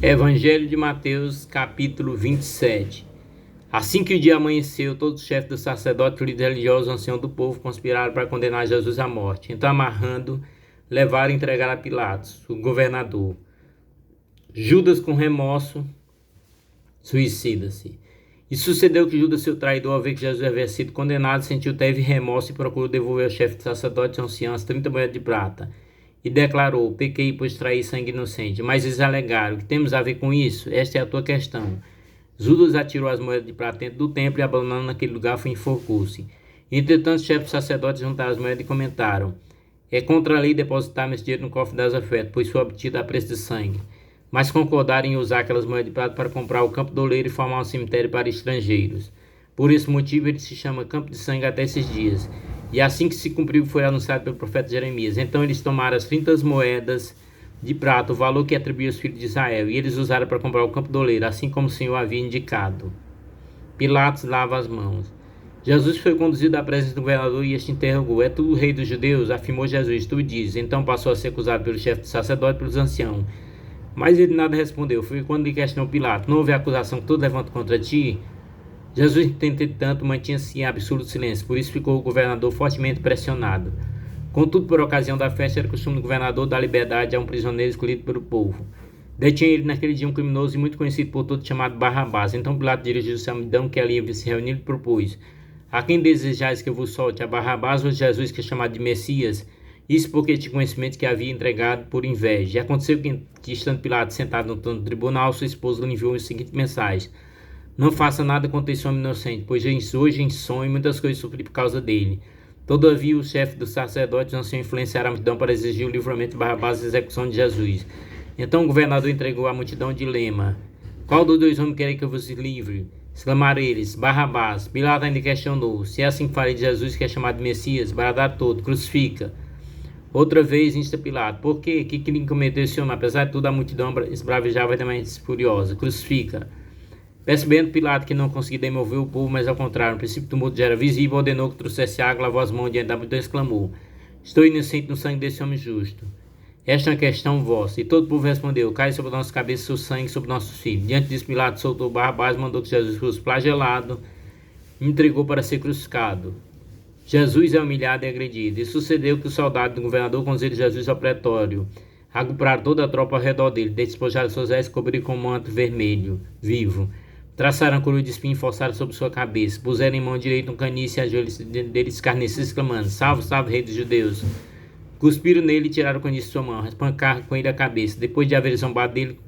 Evangelho de Mateus, capítulo 27. Assim que o dia amanheceu, todos os chefes dos sacerdotes, líderes religiosos, anciãos do povo, conspiraram para condenar Jesus à morte. Então, amarrando, levaram e entregaram a Pilatos, o governador. Judas, com remorso, suicida-se. E sucedeu que Judas, seu traidor, ao ver que Jesus havia sido condenado, teve remorso e procurou devolver ao chefe dos sacerdotes e anciãos 30 moedas de prata. E declarou: pequei, pois traí sangue inocente. Mas eles alegaram: que temos a ver com isso? Esta é a tua questão. Judas atirou as moedas de prata dentro do templo e, abandonando naquele lugar, foi enforcou-se. Entretanto, os chefes dos sacerdotes juntaram as moedas e comentaram: é contra a lei depositar esse dinheiro no cofre das ofertas, pois foi obtido a preço de sangue. Mas concordaram em usar aquelas moedas de prata para comprar o campo do oleiro e formar um cemitério para estrangeiros. Por esse motivo, ele se chama Campo de Sangue até esses dias. E assim que se cumpriu, foi anunciado pelo profeta Jeremias. Então eles tomaram as 30 moedas de prata, o valor que atribuía aos filhos de Israel, e eles usaram para comprar o campo do oleiro, assim como o Senhor havia indicado. Pilatos lava as mãos. Jesus foi conduzido à presença do governador e este interrogou: é tu o rei dos judeus? Afirmou Jesus: tu dizes. Então passou a ser acusado pelo chefe do sacerdote e pelos anciãos. Mas ele nada respondeu. Foi quando lhe questionou Pilatos: não houve acusação que tu levanta contra ti? Jesus, entretanto, mantinha-se em absoluto silêncio, por isso ficou o governador fortemente pressionado. Contudo, por ocasião da festa, era costume do governador dar liberdade a um prisioneiro escolhido pelo povo. Detinha ele naquele dia um criminoso e muito conhecido por todos, chamado Barrabás. Então Pilatos dirigiu-se à multidão que ali havia se reunido e propôs: a quem desejais que eu vos solte, a Barrabás ou Jesus, que é chamado de Messias? Isso porque tinha conhecimento que havia entregado por inveja. E aconteceu que estando Pilatos sentado no trono do tribunal, sua esposa lhe enviou a seguinte mensagem: não faça nada contra esse homem inocente, pois hoje em sonho muitas coisas sofri por causa dele. Todavia, o chefe dos sacerdotes não se influenciaram a multidão para exigir o livramento de Barrabás e a execução de Jesus. Então o governador entregou à multidão o dilema: qual dos dois homens querem que eu vos livre? Exclamaram eles: Barrabás. Pilatos ainda questionou: se é assim que falei de Jesus, que é chamado Messias, bradar todo, crucifica. Outra vez insta Pilatos: por quê? Que crime cometeu esse homem? Apesar de tudo, a multidão esbravejava ainda mais furiosa: crucifica. Percebendo Pilatos que não conseguia demover o povo, mas ao contrário, o princípio do tumulto já era visível, ordenou que trouxesse água, lavou as mãos diante da multidão e exclamou: estou inocente no sangue desse homem justo. Esta é uma questão vossa. E todo o povo respondeu: cai sobre nossa cabeça seu sangue sobre nossos filhos. Diante disso, Pilatos soltou Barrabás, mandou que Jesus fosse flagelado e entregou para ser crucificado. Jesus é humilhado e agredido. E sucedeu que os soldados do governador conduziram Jesus ao pretório, agruparam toda a tropa ao redor dele, despojaram suas vestes e cobriram com um manto vermelho, vivo. Traçaram a coroa de espinho e forçaram sobre sua cabeça. Puseram em mão direita um caniço e ajoelharam dele escarnecidos, exclamando: salve, salve, rei dos judeus. Cuspiram nele e tiraram o caniço de sua mão, espancaram com ele a cabeça. Depois de haver zombado dele,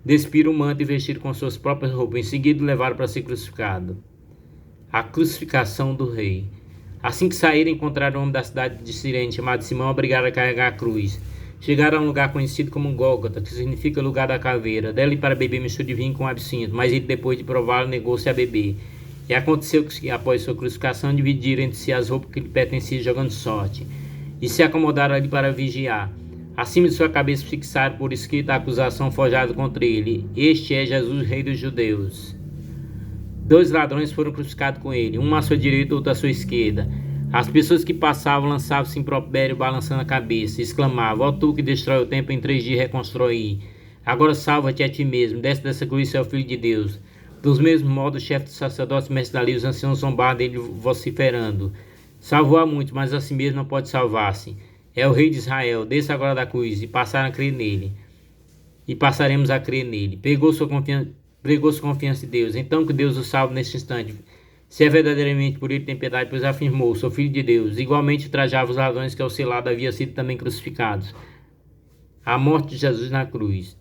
despiram o manto e vestiram com suas próprias roupas. Em seguida, o levaram para ser crucificado. A crucificação do rei. Assim que saíram, encontraram um homem da cidade de Cirene, chamado Simão, obrigaram a carregar a cruz. Chegaram a um lugar conhecido como Gólgota, que significa lugar da caveira. Dele para beber mistura de vinho com absinto, mas ele, depois de prová-lo, negou-se a beber. E aconteceu que, após sua crucificação, dividiram entre si as roupas que lhe pertenciam, jogando sorte. E se acomodaram ali para vigiar. Acima de sua cabeça fixaram por escrito a acusação forjada contra ele: este é Jesus, rei dos judeus. 2 ladrões foram crucificados com ele, um à sua direita e outro à sua esquerda. As pessoas que passavam lançavam-se em impropério, balançando a cabeça, e exclamavam: ó tu que destrói o templo em 3 dias reconstruir. Agora salva-te a ti mesmo, desce dessa cruz, é o Filho de Deus. Dos mesmos modos, o chefe dos sacerdotes, mestres da lei, os anciãos zombaram dele, vociferando: salvou a muitos, mas a si mesmo não pode salvar-se. É o rei de Israel, desça agora da cruz, e passaram a crer nele. E passaremos a crer nele. Pregou sua confiança em Deus. Então que Deus o salve neste instante. Se é verdadeiramente por ele tem piedade, pois afirmou: sou filho de Deus. Igualmente trajava os ladrões que ao seu lado haviam sido também crucificados. A morte de Jesus na cruz.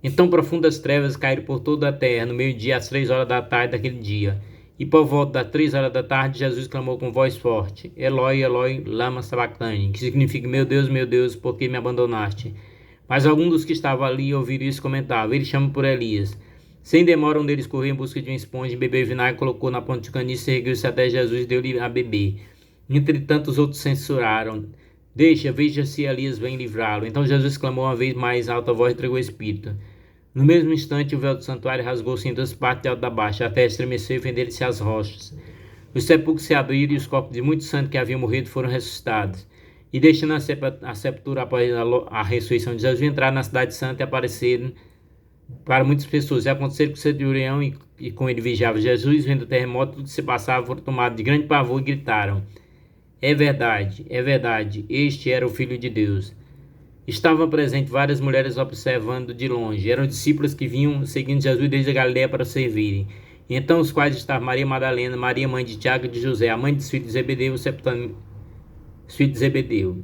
Então profundas trevas caíram por toda a terra, no meio-dia, às 3 horas da tarde daquele dia. E por volta das 3 horas da tarde, Jesus clamou com voz forte: Eloi, Eloi, lama sabachthani, que significa: meu Deus, por que me abandonaste? Mas alguns dos que estavam ali ouviram isso e comentavam: ele chama por Elias. Sem demora, um deles correu em busca de uma esponja, bebeu vinagre, colocou na ponta de caniço, ergueu-se até Jesus e deu-lhe a beber. Entretanto, os outros censuraram: veja se Elias vem livrá-lo. Então Jesus clamou uma vez mais alta voz e entregou o Espírito. No mesmo instante, o véu do santuário rasgou-se em 2 partes de alto a baixo, a terra estremeceu e fenderam-se as rochas. Os sepulcros se abriram e os corpos de muitos santos que haviam morrido foram ressuscitados. E deixando a sepultura após a ressurreição de Jesus, entraram na cidade santa e apareceram para muitas pessoas. E aconteceu que o centurião e com ele vigiava Jesus, vendo o terremoto, tudo que se passava, foram tomados de grande pavor e gritaram: é verdade, este era o Filho de Deus. Estavam presentes várias mulheres observando de longe. Eram discípulos que vinham seguindo Jesus desde a Galiléia para servirem. Então os quais estavam Maria Madalena, Maria mãe de Tiago e de José, a mãe dos filhos de Zebedeu,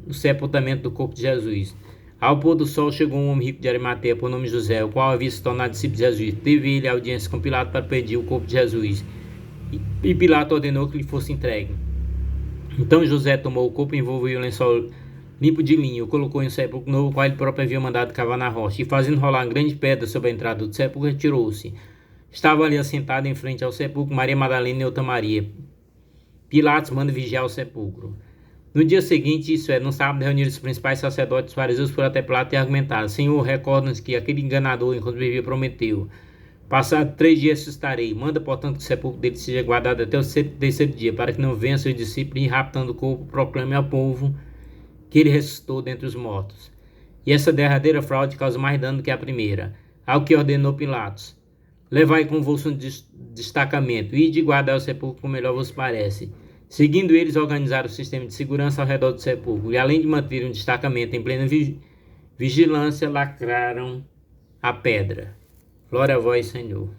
o sepultamento do corpo de Jesus. Ao pôr do sol chegou um homem rico de Arimateia, por nome José, o qual havia se tornado discípulo de Jesus. Teve ele audiência com Pilato para pedir o corpo de Jesus. E Pilato ordenou que lhe fosse entregue. Então José tomou o corpo, envolveu o lençol limpo de linho, o colocou em um sepulcro novo, qual ele próprio havia mandado cavar na rocha, e fazendo rolar uma grande pedra sobre a entrada do sepulcro, retirou-se. Estava ali assentado em frente ao sepulcro Maria Madalena e outra Maria. Pilatos manda vigiar o sepulcro. No dia seguinte, isso é, no sábado, reuniram os principais sacerdotes, os fariseus, foram até Pilatos e argumentaram: Senhor, recorda-nos que aquele enganador, enquanto vivia, prometeu: passado 3 dias ressuscitarei. Manda, portanto, que o sepulcro dele seja guardado até o terceiro dia, para que não venham seus discípulos e, raptando o corpo, proclame ao povo que ele ressuscitou dentre os mortos. E essa derradeira fraude causa mais dano que a primeira. Ao que ordenou Pilatos: levai convosco um destacamento, e de guardar o sepulcro como melhor vos parece. Seguindo eles, organizaram o sistema de segurança ao redor do sepulcro, e além de manter um destacamento em plena vigilância, lacraram a pedra. Glória a vós, Senhor.